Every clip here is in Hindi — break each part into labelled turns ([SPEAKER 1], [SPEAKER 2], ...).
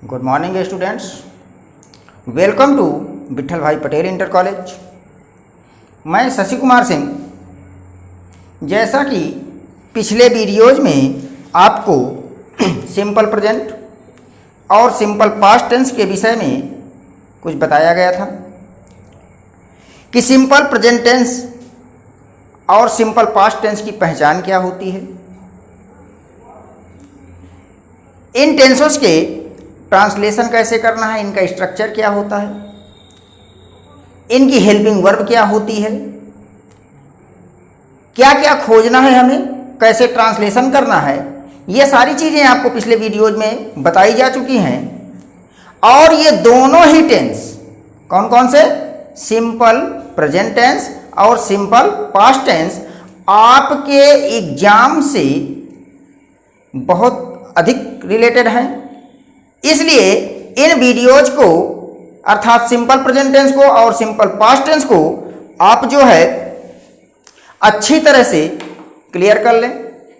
[SPEAKER 1] Good morning students, welcome to Vithalbhai Patel inter college. मैं शशि कुमार सिंह। जैसा कि पिछले वीडियोज में आपको सिंपल प्रेजेंट और सिंपल पास्ट टेंस के विषय में कुछ बताया गया था कि सिंपल प्रेजेंट टेंस और सिंपल पास्ट टेंस की पहचान क्या होती है, इन टेंसों के ट्रांसलेशन कैसे करना है, इनका स्ट्रक्चर क्या होता है, इनकी हेल्पिंग वर्ब क्या होती है, क्या क्या खोजना है हमें, कैसे ट्रांसलेशन करना है, ये सारी चीज़ें आपको पिछले वीडियोज में बताई जा चुकी हैं। और ये दोनों ही टेंस कौन कौन से, सिंपल प्रेजेंट टेंस और सिंपल पास्ट टेंस, आपके एग्जाम से बहुत अधिक रिलेटेड हैं। इसलिए इन वीडियोज को अर्थात सिंपल प्रेजेंट टेंस को और सिंपल पास्ट टेंस को आप जो है अच्छी तरह से क्लियर कर लें,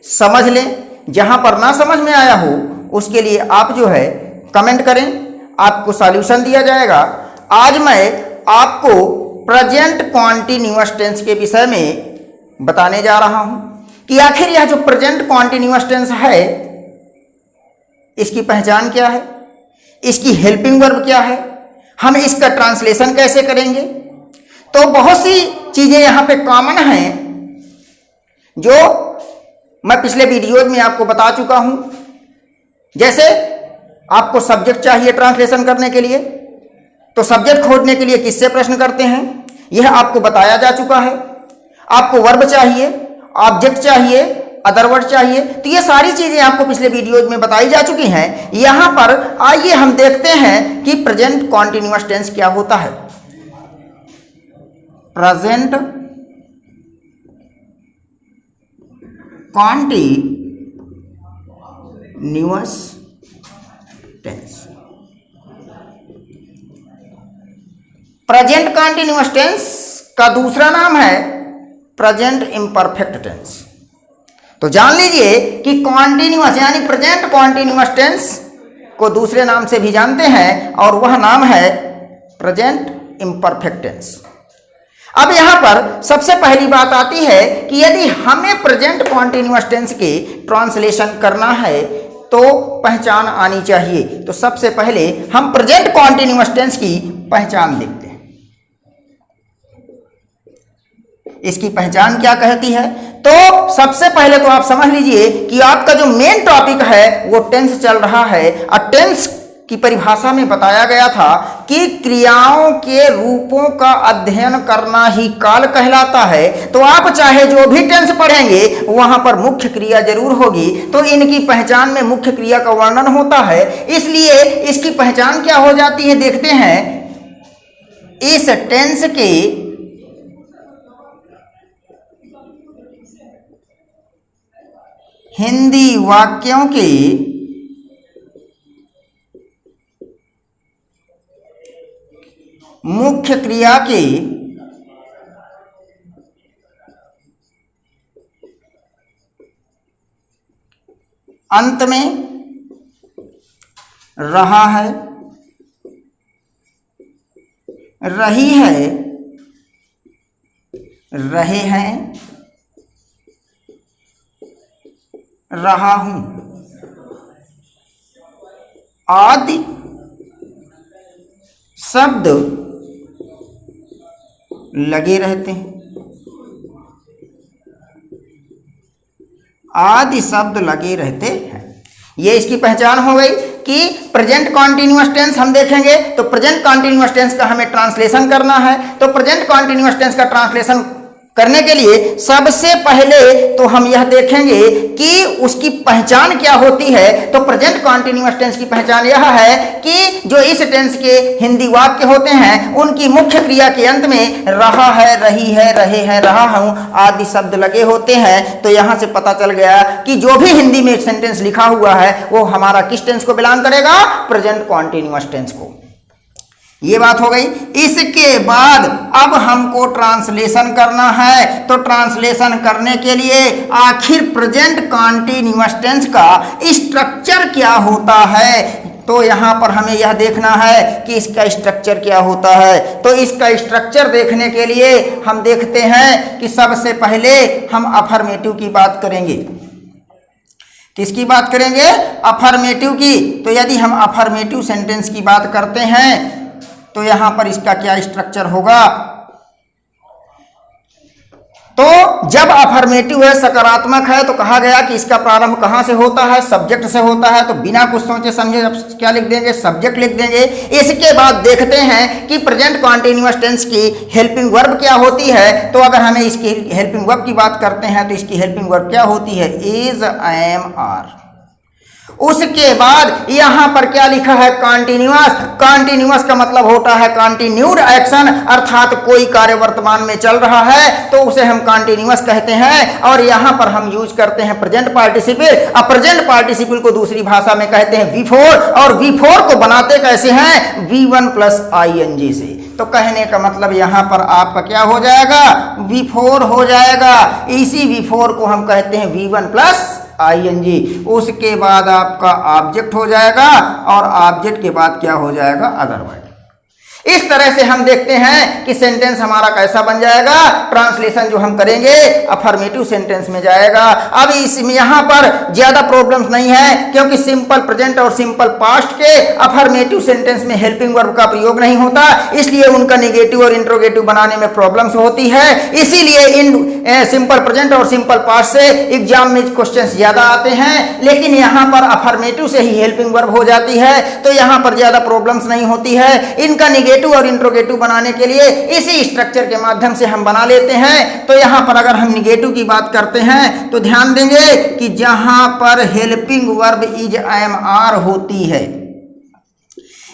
[SPEAKER 1] समझ लें। जहां पर ना समझ में आया हो उसके लिए आप जो है कमेंट करें, आपको सॉल्यूशन दिया जाएगा। आज मैं आपको प्रेजेंट कॉन्टिन्यूअस टेंस के विषय में बताने जा रहा हूं कि आखिर यह जो प्रेजेंट कॉन्टिन्यूअस टेंस है इसकी पहचान क्या है, इसकी हेल्पिंग वर्ब क्या है, हम इसका ट्रांसलेशन कैसे करेंगे। तो बहुत सी चीज़ें यहाँ पे कॉमन हैं जो मैं पिछले वीडियोज में आपको बता चुका हूँ। जैसे आपको सब्जेक्ट चाहिए ट्रांसलेशन करने के लिए, तो सब्जेक्ट खोजने के लिए किससे प्रश्न करते हैं यह आपको बताया जा चुका है। आपको वर्ब चाहिए, ऑब्जेक्ट चाहिए, अदर वर्ड चाहिए, तो ये सारी चीजें आपको पिछले वीडियोज में बताई जा चुकी हैं। यहां पर आइए हम देखते हैं कि प्रेजेंट कॉन्टिन्यूअस टेंस क्या होता है। Present continuous tense, present continuous tense का दूसरा नाम है प्रेजेंट इम्परफेक्ट टेंस। तो जान लीजिए कि कॉन्टिन्यूअस यानी प्रेजेंट कॉन्टिन्यूअस टेंस को दूसरे नाम से भी जानते हैं और वह नाम है प्रेजेंट इम्परफेक्ट टेंस। अब यहां पर सबसे पहली बात आती है कि यदि हमें प्रेजेंट कॉन्टिन्यूअस टेंस के ट्रांसलेशन करना है तो पहचान आनी चाहिए। तो सबसे पहले हम प्रेजेंट कॉन्टिन्यूअस टेंस की पहचान देखते हैं। इसकी पहचान क्या कहती है, तो सबसे पहले तो आप समझ लीजिए कि आपका जो मेन टॉपिक है वो टेंस चल रहा है। और टेंस की परिभाषा में बताया गया था कि क्रियाओं के रूपों का अध्ययन करना ही काल कहलाता है। तो आप चाहे जो भी टेंस पढ़ेंगे वहां पर मुख्य क्रिया जरूर होगी, तो इनकी पहचान में मुख्य क्रिया का वर्णन होता है। इसलिए इसकी पहचान क्या हो जाती है देखते हैं। इस टेंस के हिंदी वाक्यों के मुख्य क्रिया के अंत में रहा है, रही है, रहे हैं, रहा हूं आदि शब्द लगे रहते हैं। आदि शब्द लगे रहते हैं। ये इसकी पहचान हो गई कि प्रेजेंट कॉन्टिन्यूअस टेंस हम देखेंगे तो प्रेजेंट कॉन्टिन्यूअस टेंस का हमें ट्रांसलेशन करना है। तो प्रेजेंट कॉन्टिन्यूअस टेंस का ट्रांसलेशन करने के लिए सबसे पहले तो हम यह देखेंगे कि उसकी पहचान क्या होती है। तो प्रेजेंट कॉन्टिन्यूअस टेंस की पहचान यह है कि जो इस टेंस के हिंदी वाक्य होते हैं उनकी मुख्य क्रिया के अंत में रहा है, रही है, रहे हैं, रहा हूं आदि शब्द लगे होते हैं। तो यहां से पता चल गया कि जो भी हिंदी में एक सेंटेंस लिखा हुआ है वो हमारा किस टेंस को बिलोंग करेगा, प्रेजेंट कॉन्टिन्यूअस टेंस को। ये बात हो गई। इसके बाद अब हमको ट्रांसलेशन करना है। तो ट्रांसलेशन करने के लिए आखिर प्रेजेंट कॉन्टिन्यूअस टेंस का स्ट्रक्चर क्या होता है, तो यहाँ पर हमें यह देखना है कि इसका स्ट्रक्चर क्या होता है। तो इसका स्ट्रक्चर देखने के लिए हम देखते हैं कि सबसे पहले हम अफर्मेटिव की बात करेंगे। किसकी बात करेंगे? अफर्मेटिव की। तो यदि हम अफर्मेटिव सेंटेंस की बात करते हैं तो यहाँ पर इसका क्या स्ट्रक्चर होगा? तो जब अफर्मेटिव है, सकारात्मक है, तो कहा गया कि इसका प्रारंभ कहाँ से होता है? सब्जेक्ट से होता है। तो बिना कुछ सोचे समझे क्या लिख देंगे? सब्जेक्ट लिख देंगे। इसके बाद देखते हैं कि प्रेजेंट कॉन्टिन्यूअस टेंस की हेल्पिंग वर्ब क्या होती है। तो अगर हमें इसकी हेल्पिंग वर्ब की बात करते हैं तो इसकी हेल्पिंग वर्ब क्या होती है? Is, am, are. उसके बाद यहां पर क्या लिखा है? कॉन्टिन्यूअस। कॉन्टिन्यूअस का मतलब होता है कॉन्टिन्यूड एक्शन, अर्थात कोई कार्य वर्तमान में चल रहा है तो उसे हम कॉन्टिन्यूअस कहते हैं। और यहां पर हम यूज करते हैं प्रेजेंट पार्टिसिपल। अब प्रेजेंट पार्टिसिपल को दूसरी भाषा में कहते हैं V4, और V4 को बनाते कैसे हैं? V1 प्लस ing से। तो कहने का मतलब यहां पर आपका क्या हो जाएगा? V4 हो जाएगा। इसी V4 को हम कहते हैं V1 प्लस ing। उसके बाद आपका ऑब्जेक्ट हो जाएगा, और ऑब्जेक्ट के बाद क्या हो जाएगा? Other word. इस तरह से हम देखते हैं कि सेंटेंस हमारा कैसा बन जाएगा। ट्रांसलेशन जो हम करेंगे अफर्मेटिव सेंटेंस में जाएगा। अब इसमें यहाँ पर ज्यादा प्रॉब्लम्स नहीं है, क्योंकि सिंपल प्रेजेंट और सिंपल पास्ट के अफर्मेटिव सेंटेंस में हेल्पिंग वर्ब का प्रयोग नहीं होता, इसलिए उनका निगेटिव और इंट्रोगेटिव बनाने में प्रॉब्लम्स होती है। इसीलिए इन सिंपल प्रेजेंट और सिंपल पास्ट से एग्जाम में क्वेश्चंस ज्यादा आते हैं, लेकिन यहाँ पर अफर्मेटिव से ही हेल्पिंग वर्ब हो जाती है, तो यहाँ पर ज्यादा प्रॉब्लम्स नहीं होती है। इनका निगेटिव और इंट्रोगेटिव बनाने के लिए इसी स्ट्रक्चर के माध्यम से हम बना लेते हैं। तो यहां पर अगर हम निगेटिव की बात करते हैं तो ध्यान देंगे कि जहां पर helping verb is, am, are होती है,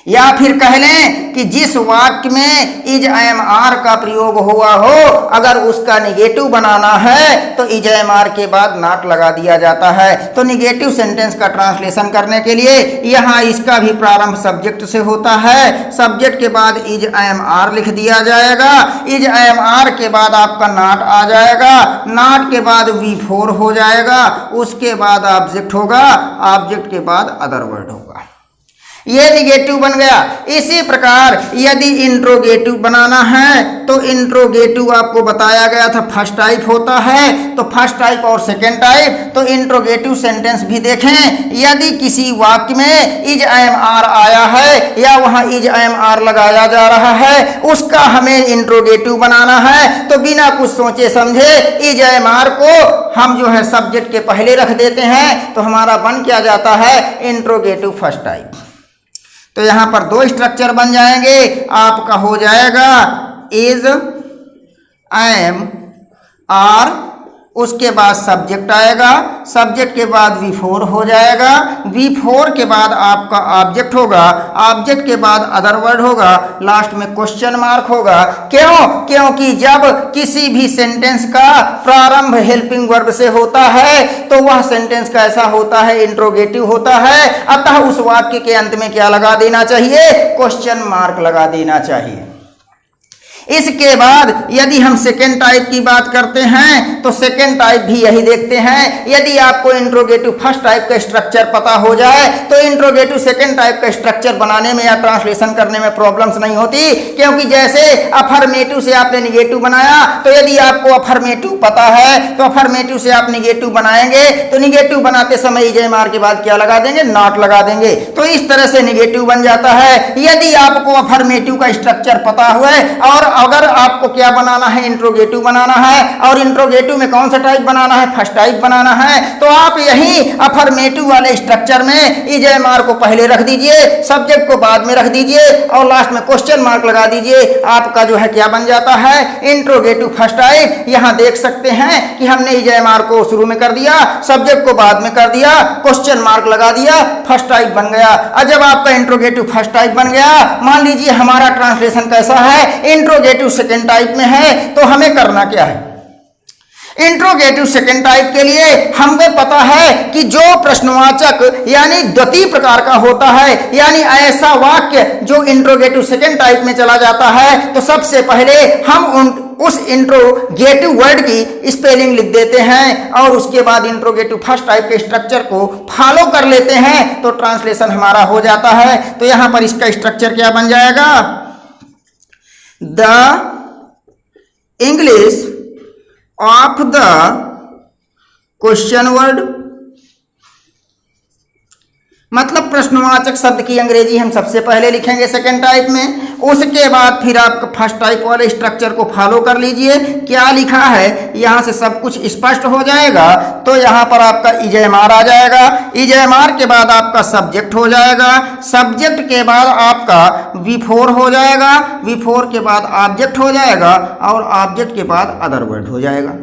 [SPEAKER 1] या फिर कह लें कि जिस वाक्य में इज, एम, आर का प्रयोग हुआ हो, अगर उसका निगेटिव बनाना है तो इज, एम, आर के बाद नॉट लगा दिया जाता है। तो निगेटिव सेंटेंस का ट्रांसलेशन करने के लिए यहाँ इसका भी प्रारंभ सब्जेक्ट से होता है। सब्जेक्ट के बाद इज, एम, आर लिख दिया जाएगा। इज, एम, आर के बाद आपका नॉट आ जाएगा। नॉट के बाद V4 हो जाएगा। उसके बाद ऑब्जेक्ट होगा। ऑब्जेक्ट के बाद अदर वर्ड होगा। ये निगेटिव बन गया। इसी प्रकार यदि इंट्रोगेटिव बनाना है तो इंट्रोगेटिव आपको बताया गया था फर्स्ट टाइप होता है। तो फर्स्ट टाइप और सेकेंड टाइप, तो इंट्रोगेटिव सेंटेंस भी देखें। यदि किसी वाक्य में इज, एम, आर आया है या वहां इज, एम, आर लगाया जा रहा है, उसका हमें इंट्रोगेटिव बनाना है, तो बिना कुछ सोचे समझे इज, एम, आर को हम जो है सब्जेक्ट के पहले रख देते हैं। तो हमारा बन क्या जाता है? Interrogative first type. तो यहां पर दो स्ट्रक्चर बन जाएंगे। आपका हो जाएगा इज, एम, आर, उसके बाद सब्जेक्ट आएगा। सब्जेक्ट के बाद V4 हो जाएगा। V4 के बाद आपका ऑब्जेक्ट होगा। ऑब्जेक्ट के बाद अदर वर्ड होगा। लास्ट में क्वेश्चन मार्क होगा। क्यों? क्योंकि जब किसी भी सेंटेंस का प्रारंभ हेल्पिंग वर्ब से होता है तो वह सेंटेंस कैसा होता है? इंट्रोगेटिव होता है। अतः उस वाक्य के अंत में क्या लगा देना चाहिए? क्वेश्चन मार्क लगा देना चाहिए। इसके बाद यदि हम सेकेंड टाइप की बात करते हैं तो सेकेंड टाइप भी यही देखते हैं। यदि आपको इंट्रोगेटिव फर्स्ट टाइप का स्ट्रक्चर पता हो जाए तो इंट्रोगेटिव सेकेंड टाइप का स्ट्रक्चर बनाने में या ट्रांसलेशन करने में प्रॉब्लम्स नहीं होती, क्योंकि जैसे अफर्मेटिव से आपने निगेटिव बनाया, तो यदि आपको अफर्मेटिव पता है तो अफर्मेटिव से आप निगेटिव बनाएंगे, तो निगेटिव बनाते समय इज, एम, आर के बाद क्या लगा देंगे? नॉट लगा देंगे। तो इस तरह से निगेटिव बन जाता है। यदि आपको अफर्मेटिव का स्ट्रक्चर पता हुआ और अगर आपको क्या बनाना है? इंट्रोगेटिव बनाना है, और इंट्रोगेटिव में कौन सा टाइप बनाना है? फर्स्ट टाइप बनाना है। तो आप यही अफर्मेटिव वाले स्ट्रक्चर में इज, एम, आर को पहले रख दीजिए, सब्जेक्ट को बाद में रख दीजिए, और लास्ट में क्वेश्चन मार्क लगा दीजिए। आपका जो है क्या बन जाता है? Interrogative first type. यहां देख सकते हैं कि हमने इज, एम, आर को शुरू में कर दिया, सब्जेक्ट को बाद में कर दिया, क्वेश्चन मार्क लगा दिया, फर्स्ट टाइप बन गया। और जब आपका इंट्रोगेटिव फर्स्ट टाइप बन गया, मान लीजिए हमारा ट्रांसलेशन कैसा है? इंट्रोगेटिव सेकेंड टाइप में है, तो हमें करना क्या है? इंट्रोगेटिव सेकेंड टाइप के लिए हमें पता है कि जो प्रश्नवाचक यानी द्वितीय प्रकार का होता है, यानी ऐसा वाक्य जो इंट्रोगेटिव सेकेंड टाइप में चला जाता है, तो सबसे पहले हम उस इंट्रोगेटिव वर्ड की स्पेलिंग लिख देते हैं और उसके बाद इंट्रोगेटिव फर्स्ट टाइप के स्ट्रक्चर को फॉलो कर लेते हैं तो ट्रांसलेशन हमारा हो जाता है। तो यहां पर इसका स्ट्रक्चर क्या बन जाएगा, the English of the question word, मतलब प्रश्नवाचक शब्द की अंग्रेजी हम सबसे पहले लिखेंगे सेकेंड टाइप में, उसके बाद फिर आप फर्स्ट टाइप वाले स्ट्रक्चर को फॉलो कर लीजिए। क्या लिखा है यहाँ से सब कुछ स्पष्ट हो जाएगा। तो यहाँ पर आपका इजेएमआर आ जाएगा, इजेएमआर के बाद आपका सब्जेक्ट हो जाएगा, सब्जेक्ट के बाद आपका V4 हो जाएगा, V4 के बाद ऑब्जेक्ट हो जाएगा और ऑब्जेक्ट के बाद अदर वर्ड हो जाएगा,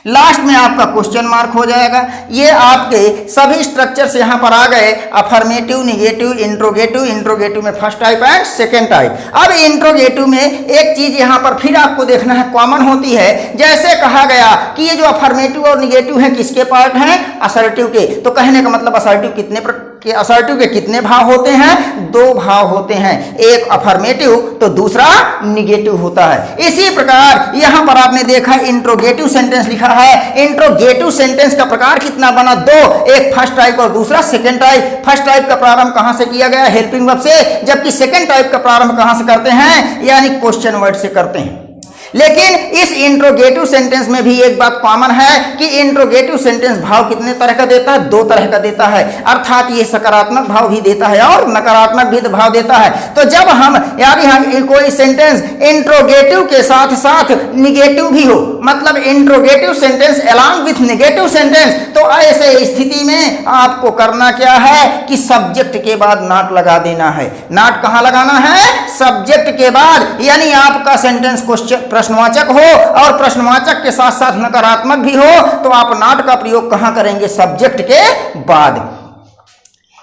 [SPEAKER 1] लास्ट में आपका क्वेश्चन मार्क हो जाएगा। ये आपके सभी स्ट्रक्चर्स यहाँ पर आ गए, अफर्मेटिव, निगेटिव, इंट्रोगेटिव, इंट्रोगेटिव में first type and second type. अब इंट्रोगेटिव में एक चीज यहाँ पर फिर आपको देखना है, कॉमन होती है। जैसे कहा गया कि ये जो अफर्मेटिव और निगेटिव है किसके पार्ट हैं, असर्टिव के। तो कहने का मतलब असर्टिव के कितने भाव होते हैं, दो भाव होते हैं, एक अफर्मेटिव तो दूसरा निगेटिव होता है। इसी प्रकार यहां पर आपने देखा इंट्रोगेटिव सेंटेंस लिखा है, इंट्रोगेटिव सेंटेंस का प्रकार कितना बना, दो, एक फर्स्ट टाइप और दूसरा सेकंड टाइप। फर्स्ट टाइप का प्रारंभ कहां से किया गया, हेल्पिंग वर्ब से, जबकि सेकंड टाइप का प्रारंभ कहां से करते हैं, यानी क्वेश्चन वर्ड से करते हैं। लेकिन इस इंट्रोगेटिव सेंटेंस में भी एक बात कॉमन है कि इंट्रोगेटिव सेंटेंस भाव कितने तरह का देता है, दो तरह का देता है, अर्थात ये सकारात्मक भाव भी देता है और नकारात्मक भी भाव देता है। तो जब हम कोई सेंटेंस इंट्रोगेटिव के साथ साथ निगेटिव भी हो, मतलब interrogative sentence along with negative sentence, तो ऐसे स्थिति में आपको करना क्या है कि सब्जेक्ट के बाद नॉट लगा देना है। नॉट कहां लगाना है, सब्जेक्ट के बाद, यानी आपका सेंटेंस क्वेश्चन प्रश्नवाचक हो और प्रश्नवाचक के साथ साथ नकारात्मक भी हो तो आप नॉट का प्रयोग कहां करेंगे, सब्जेक्ट के बाद।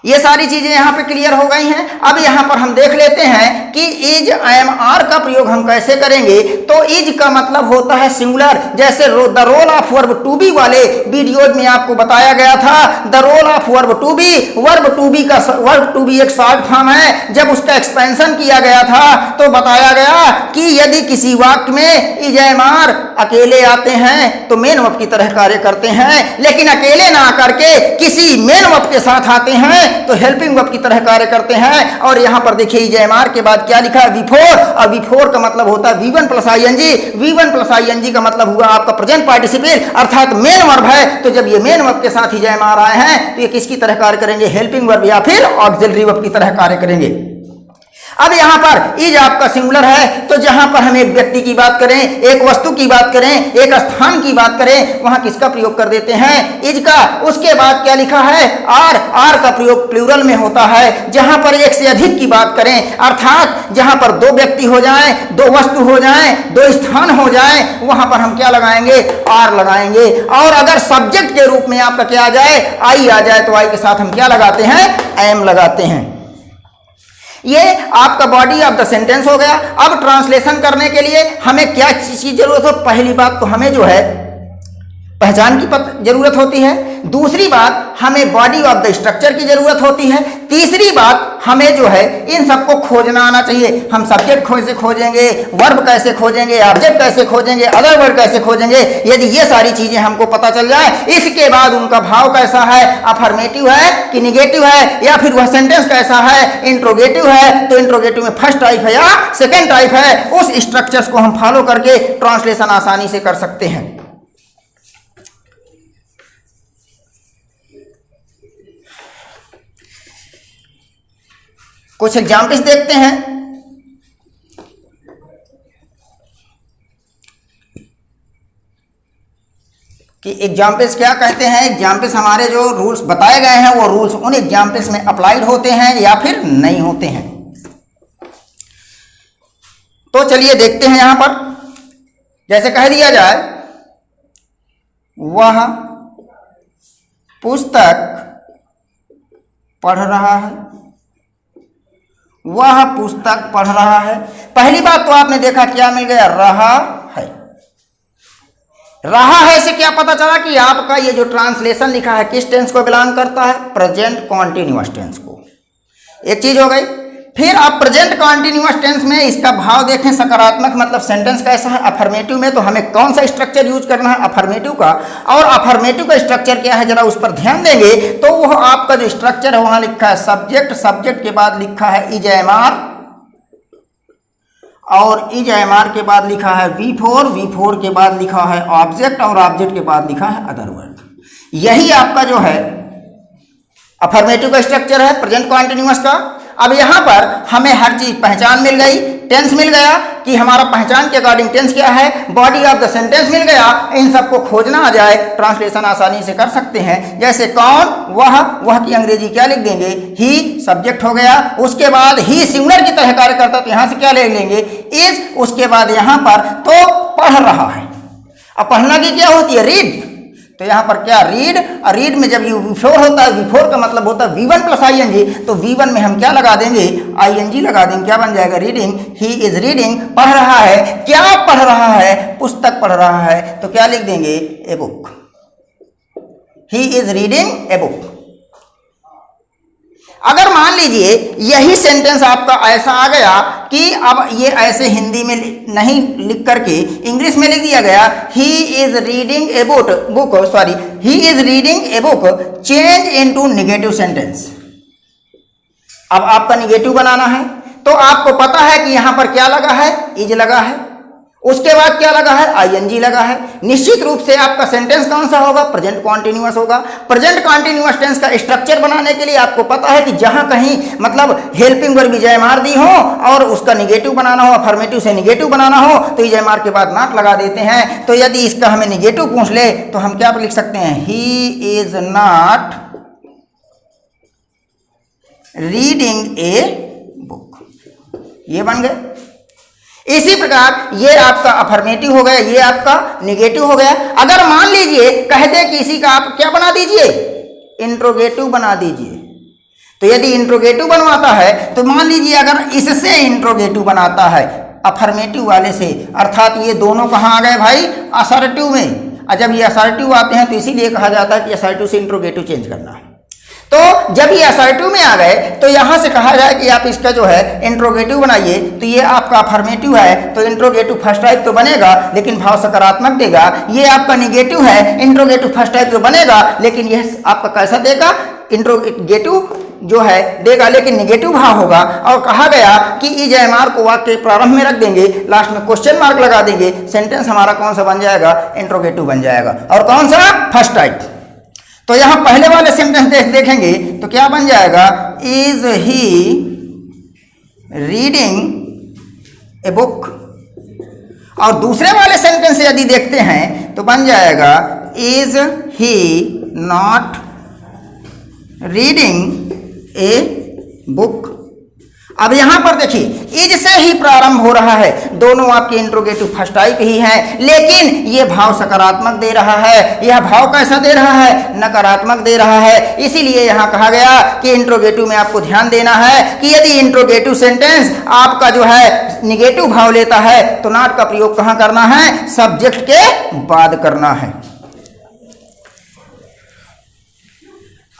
[SPEAKER 1] ये सारी चीजें यहां पे क्लियर हो गई हैं। अब यहां पर हम देख लेते हैं कि इज, एम, आर का प्रयोग हम कैसे करेंगे। तो इज का मतलब होता है सिंगुलर, जैसे the role of verb to be वाले वीडियोज में आपको बताया गया था। The role of verb to be, verb to be एक शॉर्ट फॉर्म है। जब उसका एक्सपेंशन किया गया था तो बताया गया कि यदि किसी वाक्य में इज, एम, आर अकेले आते हैं तो मेन वर्ब की तरह कार्य करते हैं, लेकिन अकेले ना करके किसी मेन वर्ब के साथ आते हैं तो हेल्पिंग वर्ब की तरह कार्य करते हैं। और यहां पर देखिए इजेएमआर के बाद क्या लिखा है, V4, और V4 का मतलब होता है V1 plus ING। V1 plus ING का मतलब हुआ आपका प्रेजेंट पार्टिसिपल, अर्थात मेन वर्ब है। तो जब ये मेन वर्ब के साथ इजेएमआर आए हैं तो ये किसकी तरह कार्य करेंगे, हेल्पिंग वर्ब या फिर ऑक्सिलरी वर्ब की तरह कार्य करेंगे। अब यहां पर इज आपका सिंगुलर है, तो जहां पर हम एक व्यक्ति की बात करें, एक वस्तु की बात करें, एक स्थान की बात करें, वहां किसका प्रयोग कर देते हैं, इज का। उसके बाद क्या लिखा है, आर, आर का प्रयोग प्लूरल में होता है। जहां पर एक से अधिक की बात करें, अर्थात जहां पर दो व्यक्ति हो जाएं, दो वस्तु हो जाएं, दो स्थान हो जाएं, वहां पर हम क्या लगाएंगे, आर लगाएंगे। और अगर सब्जेक्ट के रूप में आपका क्या आ जाए, आई आ जाए, तो आई के साथ हम क्या लगाते हैं, एम लगाते हैं। ये आपका बॉडी ऑफ द सेंटेंस हो गया। अब ट्रांसलेशन करने के लिए हमें क्या चीज की जरूरत हो, पहली बात तो हमें जो है पहचान की जरूरत होती है, दूसरी बात हमें बॉडी ऑफ द स्ट्रक्चर की जरूरत होती है, तीसरी बात हमें जो है इन सबको खोजना आना चाहिए। हम सब्जेक्ट कैसे खोजेंगे, वर्ब कैसे खोजेंगे, ऑब्जेक्ट कैसे खोजेंगे, अदर वर्ड कैसे खोजेंगे। यदि ये सारी चीजें हमको पता चल जाए, इसके बाद उनका भाव कैसा है, अफर्मेटिव है कि निगेटिव है, या फिर वह सेंटेंस कैसा है, इंट्रोगेटिव है तो इंट्रोगेटिव में फर्स्ट टाइप है या सेकेंड टाइप है, उस स्ट्रक्चर्स को हम फॉलो करके ट्रांसलेशन आसानी से कर सकते हैं। कुछ एग्जाम्पल्स देखते हैं। कि एग्जाम्पल्स क्या कहते हैं। एग्जाम्पल्स हमारे जो रूल्स बताए गए हैं वो रूल्स उन एग्जाम्पल्स में अप्लाइड होते हैं या फिर नहीं होते हैं। तो चलिए देखते हैं। यहां पर जैसे कह दिया जाए, वह पुस्तक पढ़ रहा है, वह पुस्तक पढ़ रहा है। पहली बात तो आपने देखा क्या मिल गया, रहा है। रहा है से क्या पता चला कि आपका ये जो ट्रांसलेशन लिखा है किस टेंस को बिलोंग करता है, प्रेजेंट कॉन्टिन्यूअस टेंस को। एक चीज हो गई। फिर आप प्रेजेंट कॉन्टिन्यूअस टेंस में इसका भाव देखें, सकारात्मक मतलब सेंटेंस कैसा है। अफर्मेटिव में तो हमें कौन सा स्ट्रक्चर यूज करना है, अफर्मेटिव का, और अफर्मेटिव का स्ट्रक्चर क्या है जरा उस पर ध्यान देंगे तो वह आपका जो स्ट्रक्चर है वहां लिखा है सब्जेक्ट, सब्जेक्ट के बाद लिखा है इज एमआर, और इज एमआर के बाद लिखा है V4, V4 के बाद लिखा है ऑब्जेक्ट, और ऑब्जेक्ट के बाद लिखा है अदर वर्ड। यही आपका जो है अफर्मेटिव का स्ट्रक्चर है प्रेजेंट कॉन्टिन्यूअस का। अब यहाँ पर हमें हर चीज पहचान मिल गई, टेंस मिल गया कि हमारा पहचान के अकॉर्डिंग टेंस क्या है, बॉडी ऑफ द सेंटेंस मिल गया। इन सबको खोजना आ जाए, ट्रांसलेशन आसानी से कर सकते हैं। जैसे कौन, वह की अंग्रेजी क्या लिख देंगे, ही, सब्जेक्ट हो गया। उसके बाद ही सिंगुलर की तरह कार्य करता, तो यहाँ से क्या ले लेंगे, इज। उसके बाद यहाँ पर तो पढ़ रहा है। अब पढ़ना की क्या होती है, रीड, तो यहाँ पर क्या रीड, और रीड में जब V4 होता है, V4 का मतलब होता है V1 प्लस ING, तो V1 में हम क्या लगा देंगे, ING लगा देंगे, क्या बन जाएगा, रीडिंग। ही इज रीडिंग, पढ़ रहा है। क्या पढ़ रहा है, पुस्तक पढ़ रहा है, तो क्या लिख देंगे, a book. He is reading a book. अगर मान लीजिए यही सेंटेंस आपका ऐसा आ गया कि अब ये ऐसे हिंदी में नहीं लिख करके इंग्लिश में लिख दिया गया, he is reading a book, sorry, he is reading a book, change into negative sentence. अब आपका नेगेटिव बनाना है, तो आपको पता है कि यहां पर क्या लगा है, इज लगा है, उसके बाद क्या लगा है, ING लगा है। निश्चित रूप से आपका सेंटेंस कौन सा होगा, प्रेजेंट कॉन्टिन्यूअस होगा। प्रेजेंट कॉन्टिन्यूअस टेंस का स्ट्रक्चर बनाने के लिए आपको पता है कि जहां कहीं मतलब हेल्पिंग वर्ब इजएमआर दी हो और उसका निगेटिव बनाना हो, अफर्मेटिव से निगेटिव बनाना हो, तो इजएमआर के बाद नॉट लगा देते हैं। तो यदि इसका हमें निगेटिव पूछ ले तो हम क्या लिख सकते हैं, he is not reading a book, ये बन गए। इसी प्रकार ये आपका अफर्मेटिव हो गया, ये आपका निगेटिव हो गया। अगर मान लीजिए कह दे कि इसी का आप क्या बना दीजिए, इंट्रोगेटिव बना दीजिए, तो यदि इंट्रोगेटिव बनवाता है तो मान लीजिए अगर इससे इंट्रोगेटिव बनाता है अफर्मेटिव वाले से, अर्थात ये दोनों कहाँ आ गए भाई, असर्टिव में। और जब ये असर्टिव आते हैं तो इसीलिए कहा जाता है कि असर्टिव से इंट्रोगेटिव चेंज करना है। तो जब ये असर्टिव में आ गए तो यहां से कहा जाए कि आप इसका जो है इंट्रोगेटिव बनाइए, तो ये आपका अफर्मेटिव है तो इंट्रोगेटिव फर्स्ट टाइप तो बनेगा लेकिन भाव सकारात्मक देगा। ये आपका निगेटिव है, इंट्रोगेटिव फर्स्ट टाइप तो बनेगा लेकिन यह आपका कैसा देगा, इंट्रोगेटिव जो है देगा लेकिन निगेटिव भाव होगा। और कहा गया कि इजएमआर को वाक्य के प्रारंभ में रख देंगे, लास्ट में क्वेश्चन मार्क लगा देंगे, सेंटेंस हमारा कौन सा बन जाएगा, इंट्रोगेटिव बन जाएगा। और कौन सा, फर्स्ट टाइप। तो यहां पहले वाले सेंटेंस देखेंगे तो क्या बन जाएगा, is he reading a book. और दूसरे वाले सेंटेंस यदि देखते हैं तो बन जाएगा, is he not reading a book. अब यहां पर देखिए इज से ही प्रारंभ हो रहा है, दोनों आपके इंट्रोगेटिव फर्स्ट टाइप ही हैं, लेकिन ये भाव सकारात्मक दे रहा है, यह भाव कैसा दे रहा है, नकारात्मक दे रहा है। इसीलिए यहां कहा गया कि इंट्रोगेटिव में आपको ध्यान देना है कि यदि इंट्रोगेटिव सेंटेंस आपका जो है निगेटिव भाव लेता है तो नॉट का प्रयोग कहां करना है, सब्जेक्ट के बाद करना है।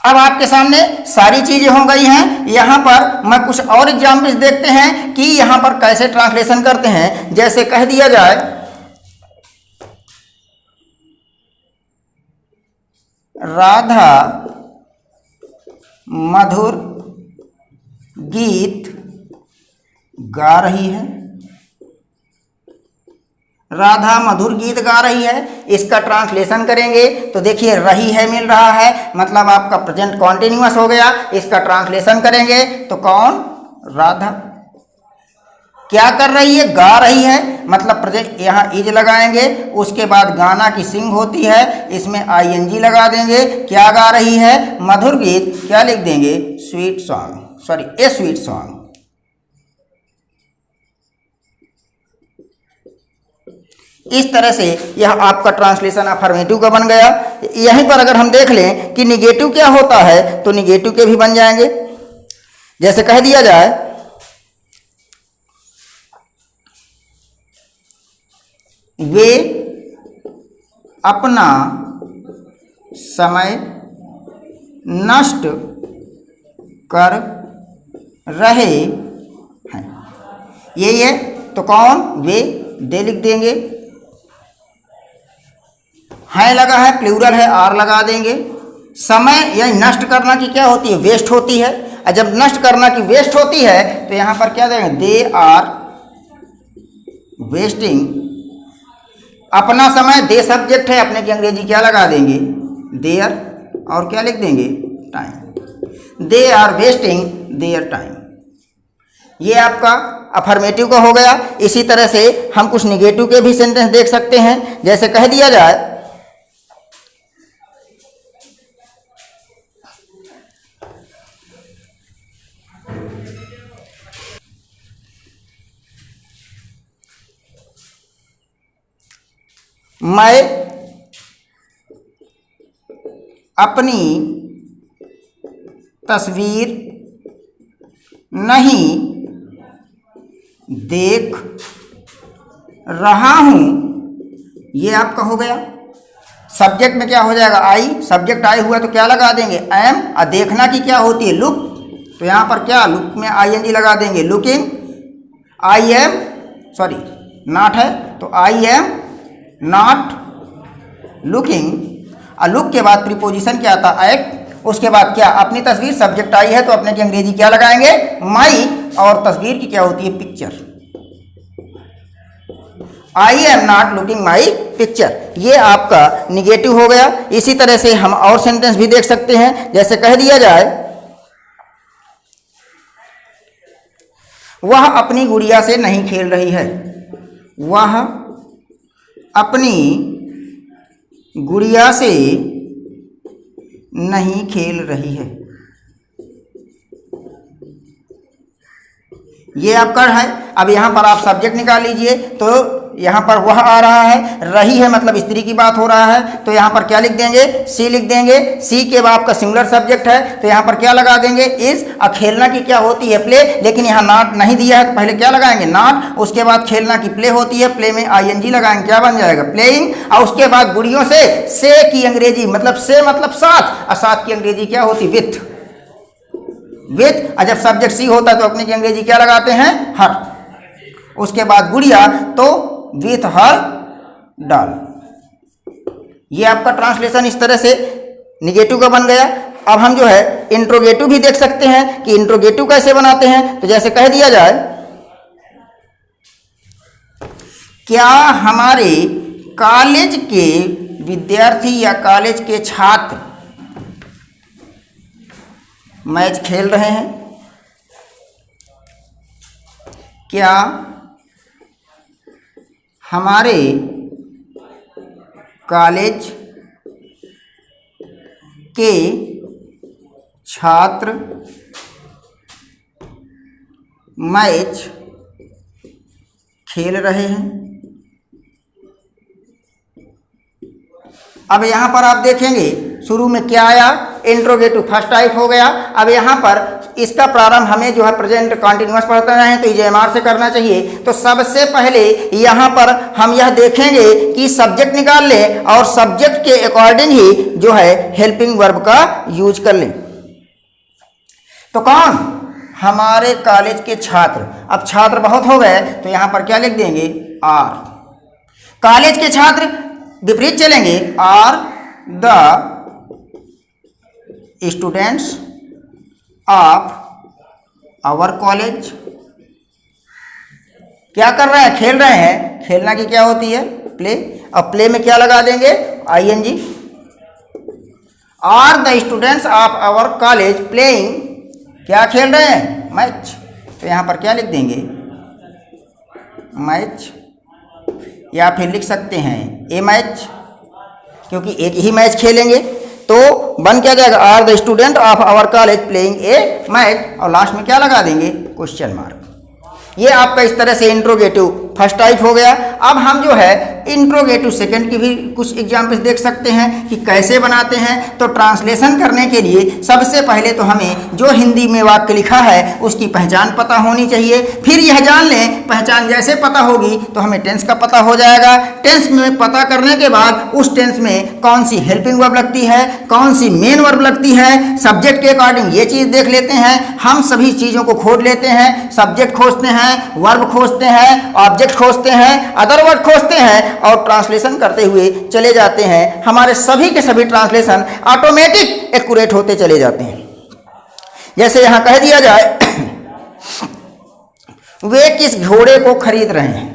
[SPEAKER 1] अब आपके सामने सारी चीजें हो गई हैं। यहां पर मैं कुछ और एग्जाम्पल्स देखते हैं कि यहां पर कैसे ट्रांसलेशन करते हैं। जैसे कह दिया जाए, राधा मधुर गीत गा रही है। राधा मधुर गीत गा रही है, इसका ट्रांसलेशन करेंगे तो देखिए रही है मिल रहा है, मतलब आपका प्रेजेंट कॉन्टिन्यूअस हो गया। इसका ट्रांसलेशन करेंगे तो कौन, राधा क्या कर रही है, गा रही है, मतलब प्रेजेंट यहाँ इज लगाएंगे। उसके बाद गाना की सिंग होती है, इसमें ING लगा देंगे। क्या गा रही है, मधुर गीत, क्या लिख देंगे, स्वीट सॉन्ग, सॉरी ए स्वीट सॉन्ग। इस तरह से यह आपका ट्रांसलेशन अफर्मेटिव का बन गया। यहीं पर अगर हम देख लें कि निगेटिव क्या होता है तो निगेटिव के भी बन जाएंगे। जैसे कह दिया जाए, वे अपना समय नष्ट कर रहे यही है, तो कौन, वे, दे लिख देंगे। है लगा है, प्लूरल है, आर लगा देंगे। समय या नष्ट करना की क्या होती है, वेस्ट होती है। और जब नष्ट करना की वेस्ट होती है तो यहाँ पर क्या देंगे, दे आर वेस्टिंग अपना समय। दे सब्जेक्ट है, अपने की अंग्रेजी क्या लगा देंगे, देयर, और क्या लिख देंगे, time. They are wasting their time. ये आपका अफर्मेटिव का हो गया। इसी तरह से हम कुछ निगेटिव के भी सेंटेंस देख सकते हैं। जैसे कह दिया जाए, मैं अपनी तस्वीर नहीं देख रहा हूं। ये आपका हो गया। सब्जेक्ट में क्या हो जाएगा, आई, सब्जेक्ट आई हुआ तो क्या लगा देंगे, एम। और देखना की क्या होती है, लुक, तो यहां पर क्या, लुक में आईएनजी लगा देंगे, looking. I am, sorry not है, तो आई एम नॉट लुकिंग। और लुक के बाद प्रीपोजिशन क्या आता, एट। उसके बाद क्या, अपनी तस्वीर, सब्जेक्ट आई है तो अपने की अंग्रेजी क्या लगाएंगे, माई। और तस्वीर की क्या होती है, picture. I am not looking my picture. ये आपका निगेटिव हो गया। इसी तरह से हम और सेंटेंस भी देख सकते हैं। जैसे कह दिया जाए, वह अपनी गुड़िया से नहीं खेल रही है। वह अपनी गुड़िया से नहीं खेल रही है। ये आपका है। अब यहां पर आप सब्जेक्ट निकाल लीजिए, तो यहां पर वह आ रहा है, रही है मतलब स्त्री की बात हो रहा है, तो यहां पर क्या लिख देंगे, सी लिख देंगे। सी के बाद आपका सिंगुलर सब्जेक्ट है तो यहां पर क्या लगा देंगे, इज। और खेलना की क्या होती है, प्ले। लेकिन यहां नॉट नहीं दिया है तो पहले क्या लगाएंगे, नॉट। उसके बाद खेलना की प्ले होती है, प्ले में आईएनजी लगाएंगे, क्या बन जाएगा, प्लेइंग। और उसके बाद गुड़ियों से की अंग्रेजी मतलब से मतलब साथ, और साथ की अंग्रेजी क्या होती, विथ। विथ, और जब सब्जेक्ट सी होता है तो अपने की अंग्रेजी क्या लगाते हैं, हर। उसके बाद गुड़िया तो विथ हर डॉल। ये आपका ट्रांसलेशन इस तरह से निगेटिव का बन गया। अब हम जो है इंट्रोगेटिव भी देख सकते हैं कि इंट्रोगेटिव कैसे बनाते हैं। तो जैसे कह दिया जाए, क्या हमारे कॉलेज के विद्यार्थी या कॉलेज के छात्र मैच खेल रहे हैं। क्या हमारे कॉलेज के छात्र मैच खेल रहे हैं। अब यहाँ पर आप देखेंगे शुरू में क्या आया, इंट्रोगेटिव फर्स्ट टाइप हो गया। अब यहाँ पर इसका प्रारंभ हमें जो है प्रेजेंट कॉन्टिन्यूअस पढ़ते रहे तो ईजेएमआर से करना चाहिए। तो सबसे पहले यहाँ पर हम यह देखेंगे कि सब्जेक्ट निकाल लें और सब्जेक्ट के अकॉर्डिंग ही जो है हेल्पिंग वर्ब का यूज कर लें। तो कौन, हमारे कॉलेज के छात्र। अब छात्र बहुत हो गए तो यहाँ पर क्या लिख देंगे, आर। कॉलेज के छात्र विपरीत चलेंगे, are the students of our college. क्या कर रहे हैं, खेल रहे हैं। खेलना की क्या होती है, प्ले। अब प्ले में क्या लगा देंगे, ING. Are the students of our college playing, क्या खेल रहे हैं, मैच। तो यहां पर क्या लिख देंगे, मैच। या फिर लिख सकते हैं ए मैच, क्योंकि एक ही मैच खेलेंगे। तो बन क्या जाएगा, are the student of our college playing a match. और लास्ट में क्या लगा देंगे, क्वेश्चन मार्क। ये आपका इस तरह से इंट्रोगेटिव फर्स्ट टाइप हो गया। अब हम जो है इंट्रोगेटिव सेकंड की भी कुछ एग्जाम्पल्स देख सकते हैं कि कैसे बनाते हैं। तो ट्रांसलेशन करने के लिए सबसे पहले तो हमें जो हिंदी में वाक्य लिखा है उसकी पहचान पता होनी चाहिए। फिर यह जान लें, पहचान जैसे पता होगी तो हमें टेंस का पता हो जाएगा। टेंस में पता करने के बाद उस टेंस में कौन सी हेल्पिंग वर्ब लगती है, कौन सी मेन वर्ब लगती है, सब्जेक्ट के अकॉर्डिंग ये चीज़ देख लेते हैं। हम सभी चीज़ों को खोज लेते हैं, सब्जेक्ट खोजते हैं, वर्ब खोजते हैं, ऑब्जेक्ट खोजते हैं, अदर वर्ड खोजते हैं और ट्रांसलेशन करते हुए चले जाते हैं। हमारे सभी के सभी ट्रांसलेशन ऑटोमेटिक एक्यूरेट होते चले जाते हैं। जैसे यहां कह दिया जाए वे किस घोड़े को खरीद रहे हैं,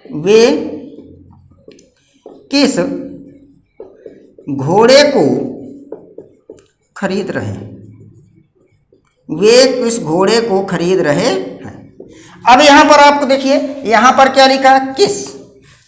[SPEAKER 1] वे किस घोड़े को खरीद रहे हैं, वे किस घोड़े को खरीद रहे हैं। अब यहां पर आपको देखिए, यहां पर क्या लिखा है, किस।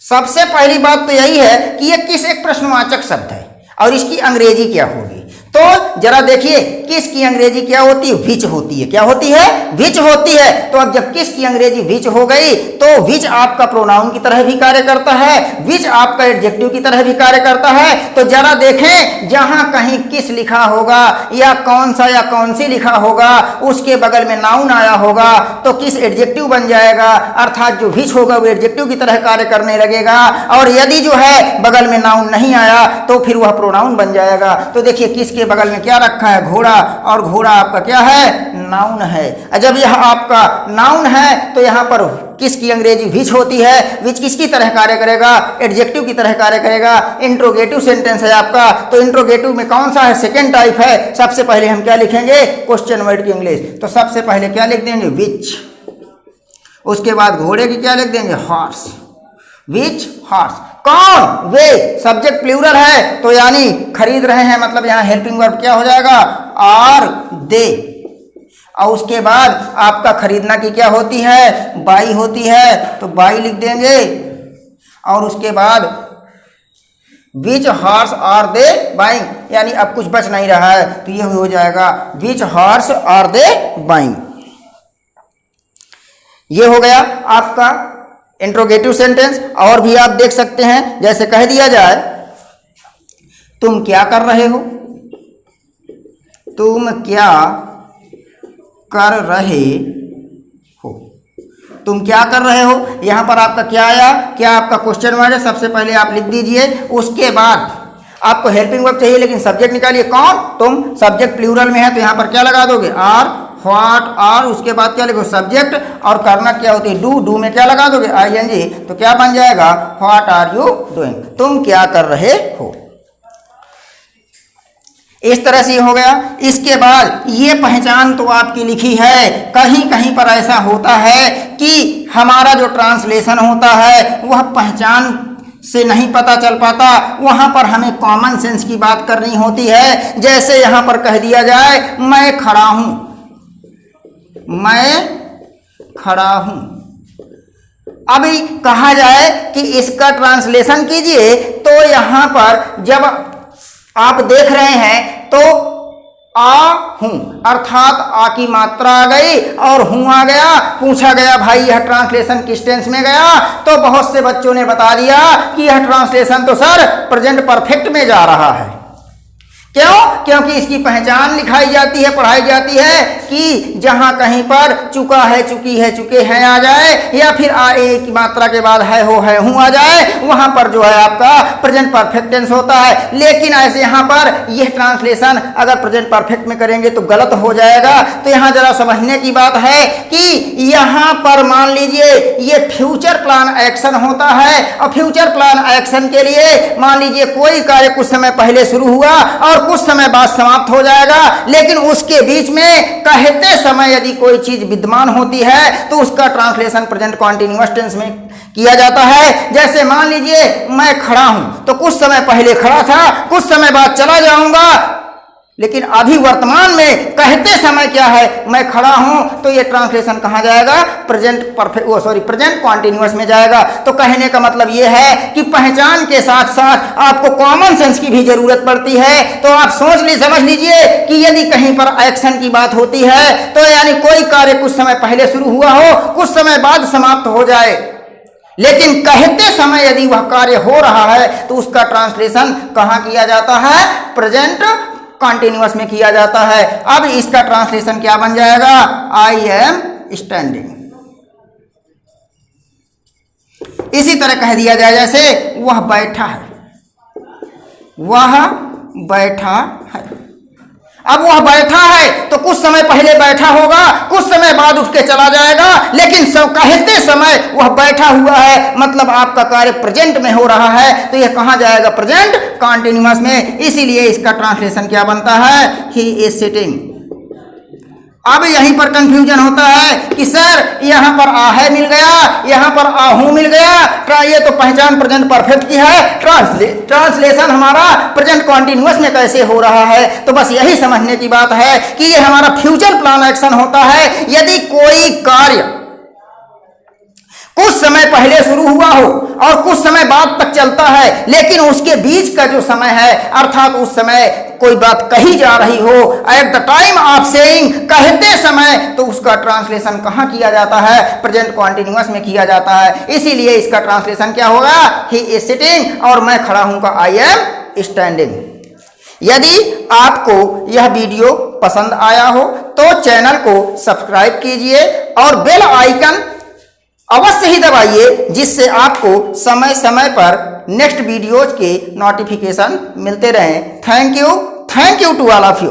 [SPEAKER 1] सबसे पहली बात तो यही है कि यह किस एक प्रश्नवाचक शब्द है और इसकी अंग्रेजी क्या होगी। तो जरा देखिए, किस की अंग्रेजी क्या होती है, विच होती है। क्या होती है, विच होती है। तो अब जब किस की अंग्रेजी विच हो गई तो विच आपका प्रोनाउन की तरह भी कार्य करता है, विच आपका एडजेक्टिव की तरह भी कार्य करता है। तो जरा देखें, जहां कहीं किस लिखा होगा या कौन सा या कौन सी लिखा होगा, उसके बगल में नाउन आया होगा तो किस एडजेक्टिव बन जाएगा, अर्थात जो विच होगा वो एडजेक्टिव की तरह कार्य करने लगेगा। और यदि जो है बगल में नाउन नहीं आया तो फिर वह प्रोनाउन बन जाएगा। तो देखिए, किस के बगल में क्या रखा है, घोड़ा, और घोड़ा आपका क्या है, नाउन है। जब यह आपका नाउन है तो यहां पर किस की अंग्रेजी विच होती है। विच किसकी तरह कार्य करेगा, एडजेक्टिव की तरह कार्य करेगा। इंट्रोगेटिव सेंटेंस है आपका, तो इंट्रोगेटिव में कौन सा है, सेकेंड टाइप है। सबसे पहले हम क्या लिखेंगे, क्वेश्चन वर्ड की इंग्लिश। तो सबसे पहले क्या लिख देंगे, विच। उसके बाद घोड़े की क्या लिख देंगे, हॉर्स। विच हॉर्स, कौन, वे, सब्जेक्ट प्लूरल है तो यानी खरीद रहे हैं, मतलब यहां हेल्पिंग वर्ब क्या हो जाएगा, आर दे। और उसके बाद आपका खरीदना की क्या होती है, बाई होती है, तो बाई लिख देंगे। और उसके बाद विच हॉर्स आर दे बाइंग, यानी अब कुछ बच नहीं रहा है तो ये हो जाएगा विच हॉर्स आर दे बाइंग। ये हो गया आपका इंट्रोगेटिव सेंटेंस। और भी आप देख सकते हैं, जैसे कह दिया जाए तुम क्या कर रहे हो, तुम क्या कर रहे हो, तुम क्या कर रहे हो। यहां पर आपका क्या आया, क्या आपका क्वेश्चन वर्ड है, सबसे पहले आप लिख दीजिए। उसके बाद आपको हेल्पिंग वर्ब चाहिए, लेकिन सब्जेक्ट निकालिए, कौन, तुम। सब्जेक्ट प्लूरल में है तो यहां पर क्या लगा दोगे, आर, व्हाट, और उसके बाद क्या लिखो, सब्जेक्ट। और करना क्या होती है, डू। डू में क्या लगा दोगे, आईएनजी। तो क्या बन जाएगा, व्हाट आर यू डूइंग, तुम क्या कर रहे हो। इस तरह से हो गया। इसके बाद ये पहचान तो आपकी लिखी है, कहीं कहीं पर ऐसा होता है कि हमारा जो ट्रांसलेशन होता है वह पहचान से नहीं पता चल पाता, वहां पर हमें कॉमन सेंस की बात करनी होती है। जैसे यहां पर कह दिया जाए मैं खड़ा हूं, मैं खड़ा हूं। अभी कहा जाए कि इसका ट्रांसलेशन कीजिए, तो यहां पर जब आप देख रहे हैं तो आ हूं, अर्थात आ की मात्रा आ गई और हूं आ गया। पूछा गया भाई यह ट्रांसलेशन किस टेंस में गया, तो बहुत से बच्चों ने बता दिया कि यह ट्रांसलेशन तो सर प्रेजेंट परफेक्ट में जा रहा है। क्यों, क्योंकि इसकी पहचान लिखाई जाती है, पढ़ाई जाती है कि जहां कहीं पर चुका है, चुकी है, चुके हैं आ जाए, या फिर आ ए की मात्रा के बाद है हो है हूं आ जाए, वहां पर जो है आपका प्रेजेंट परफेक्ट टेंस होता है। लेकिन ऐसे यहां पर यह ट्रांसलेशन अगर प्रेजेंट परफेक्ट में करेंगे तो गलत हो जाएगा। तो यहां जरा समझने की बात है कि यहां पर मान लीजिए ये फ्यूचर प्लान एक्शन होता है, और फ्यूचर प्लान एक्शन के लिए मान लीजिए कोई कार्य कुछ समय पहले शुरू हुआ और कुछ समय बाद समाप्त हो जाएगा, लेकिन उसके बीच में कहते समय यदि कोई चीज विद्यमान होती है तो उसका ट्रांसलेशन प्रेजेंट कॉन्टिन्यूअस टेंस में किया जाता है। जैसे मान लीजिए मैं खड़ा हूं, तो कुछ समय पहले खड़ा था, कुछ समय बाद चला जाऊंगा, लेकिन अभी वर्तमान में कहते समय क्या है, मैं खड़ा हूं, तो ये ट्रांसलेशन कहां जाएगा, प्रेजेंट परफेक्ट, प्रेजेंट कॉन्टिन्यूअस में जाएगा। तो कहने का मतलब ये है कि पहचान के साथ साथ आपको कॉमन सेंस की भी जरूरत पड़ती है। तो आप समझ लीजिए कि यदि कहीं पर एक्शन की बात होती है तो यानी कोई कार्य कुछ समय पहले शुरू हुआ हो, कुछ समय बाद समाप्त हो जाए, लेकिन कहते समय यदि वह कार्य हो रहा है तो उसका ट्रांसलेशन कहाँ किया जाता है? प्रेजेंट कॉन्टिन्यूअस में किया जाता है। अब इसका ट्रांसलेशन क्या बन जाएगा? I am standing. इसी तरह कह दिया जाए जैसे वह बैठा है, वह बैठा है। अब वह बैठा है तो कुछ समय पहले बैठा होगा, कुछ समय बाद उठ के चला जाएगा, लेकिन सब कहते समय वह बैठा हुआ है, मतलब आपका कार्य प्रेजेंट में हो रहा है, तो यह कहाँ जाएगा? प्रेजेंट कॉन्टिन्यूअस में। इसीलिए इसका ट्रांसलेशन क्या बनता है? He is sitting. अब यहीं पर कंफ्यूजन होता है कि सर यहाँ पर आ है मिल गया, यहाँ पर आहू मिल गया, ये तो पहचान प्रेजेंट परफेक्ट की है, ट्रांसलेशन हमारा प्रेजेंट कॉन्टिन्यूअस में कैसे हो रहा है? तो बस यही समझने की बात है कि ये हमारा फ्यूचर प्लान एक्शन होता है। यदि कोई कार्य कुछ समय पहले शुरू हुआ हो और कुछ समय बाद तक चलता है, लेकिन उसके बीच का जो समय है, अर्थात उस समय कोई बात कही जा रही हो, at the time of saying, कहते समय, तो उसका ट्रांसलेशन कहाँ किया जाता है? प्रेजेंट कॉन्टिन्यूअस में किया जाता है। इसीलिए इसका ट्रांसलेशन क्या होगा? ही इज सिटिंग, और मैं खड़ा हूं का आई एम स्टैंडिंग। यदि आपको यह वीडियो पसंद आया हो तो चैनल को सब्सक्राइब कीजिए और बेल आइकन अवश्य ही दबाइए, जिससे आपको समय समय पर नेक्स्ट वीडियोज के नोटिफिकेशन मिलते रहें। Thank you to all of you.